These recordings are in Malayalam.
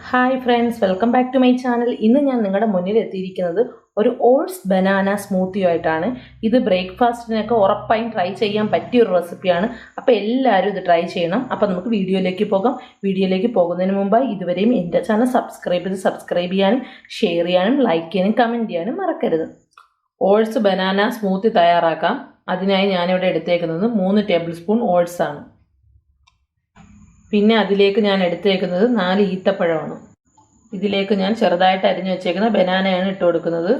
Hi friends, welcome back to my channel. ഇന്ന് ഞാൻ നിങ്ങളുടെ മുന്നിൽ എത്തിയിരിക്കുന്നത് ഒരു ഓട്സ് ബനാന സ്മൂത്തിയോ ആയിട്ടാണ്. ഇത് ബ്രേക്ക്ഫാസ്റ്റിനൊക്കെ ഉറപ്പായും ട്രൈ ചെയ്യാൻ പറ്റിയ ഒരു റെസിപ്പിയാണ്. അപ്പോൾ എല്ലാവരും ഇത് ട്രൈ ചെയ്യണം. അപ്പോൾ നമുക്ക് വീഡിയോയിലേക്ക് പോകാം. വീഡിയോയിലേക്ക് പോകുന്നതിന് മുമ്പായി ഇതുവരെയും എൻ്റെ ചാനൽ സബ്സ്ക്രൈബ് ചെയ്യാനും ഷെയർ ചെയ്യാനും ലൈക്ക് ചെയ്യാനും കമൻറ്റ് ചെയ്യാനും മറക്കരുത്. ഓട്സ് ബനാന സ്മൂത്തി തയ്യാറാക്കാം. അതിനായി ഞാനിവിടെ എടുത്തേക്കുന്നത് 3 ടേബിൾ സ്പൂൺ ഓട്സ് ആണ്. പിന്നെ അതിലേക്ക് ഞാൻ എടുത്തേക്കുന്നത് 4 ഈത്തപ്പഴമാണ്. ഇതിലേക്ക് ഞാൻ ചെറുതായിട്ട് അരിഞ്ഞു വെച്ചേക്കുന്ന ബനാനയാണ് ഇട്ട് കൊടുക്കുന്നത്.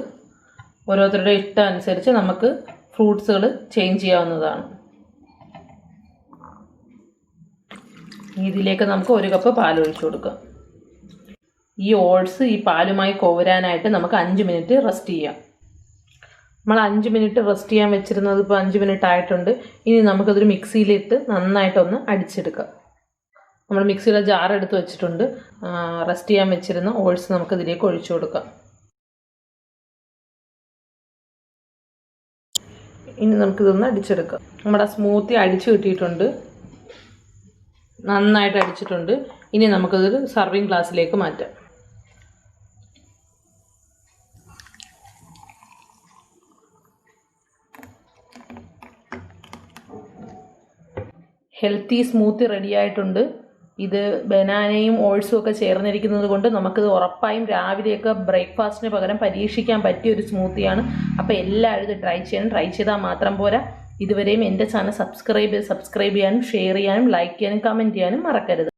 ഓരോരുത്തരുടെ ഇഷ്ടം അനുസരിച്ച് നമുക്ക് ഫ്രൂട്ട്സുകൾ ചേഞ്ച് ചെയ്യാവുന്നതാണ്. ഇതിലേക്ക് നമുക്ക് 1 കപ്പ് പാൽ ഒഴിച്ചു കൊടുക്കാം. ഈ ഓട്സ് ഈ പാലുമായി കോരാനായിട്ട് നമുക്ക് 5 മിനിറ്റ് റെസ്റ്റ് ചെയ്യാം. നമ്മൾ 5 മിനിറ്റ് റെസ്റ്റ് ചെയ്യാൻ വെച്ചിരുന്നത് ഇപ്പോൾ 5 മിനിറ്റ് ആയിട്ടുണ്ട്. ഇനി നമുക്കതൊരു മിക്സിയിലിട്ട് നന്നായിട്ടൊന്ന് അടിച്ചെടുക്കാം. നമ്മൾ മിക്സിയിലെ ജാർ എടുത്ത് വെച്ചിട്ടുണ്ട്. റെസ്റ്റ് ചെയ്യാൻ വെച്ചിരുന്ന ഓട്സ് നമുക്കിതിലേക്ക് ഒഴിച്ചു കൊടുക്കാം. ഇനി നമുക്കിതൊന്ന് അടിച്ചെടുക്കാം. നമ്മുടെ സ്മൂത്തി അടിച്ചു കിട്ടിയിട്ടുണ്ട്, നന്നായിട്ട് അടിച്ചിട്ടുണ്ട്. ഇനി നമുക്കതൊരു സർവിങ് ഗ്ലാസ്സിലേക്ക് മാറ്റാം. ഹെൽത്തി സ്മൂത്തി റെഡി ആയിട്ടുണ്ട്. ഇത് ബനാനയും ഓട്സും ഒക്കെ ചേർന്നിരിക്കുന്നത് കൊണ്ട് നമുക്കിത് ഉറപ്പായും രാവിലെയൊക്കെ ബ്രേക്ക്ഫാസ്റ്റിന് പകരം പരീക്ഷിക്കാൻ പറ്റിയ ഒരു സ്മൂത്തിയാണ്. അപ്പോൾ എല്ലാവരും ഇത് ട്രൈ ചെയ്യണം. ട്രൈ ചെയ്താൽ മാത്രം പോരാ, ഇതുവരെയും എൻ്റെ ചാനൽ സബ്സ്ക്രൈബ് ചെയ്യാനും ഷെയർ ചെയ്യാനും ലൈക്ക് ചെയ്യാനും കമൻറ്റ് ചെയ്യാനും മറക്കരുത്.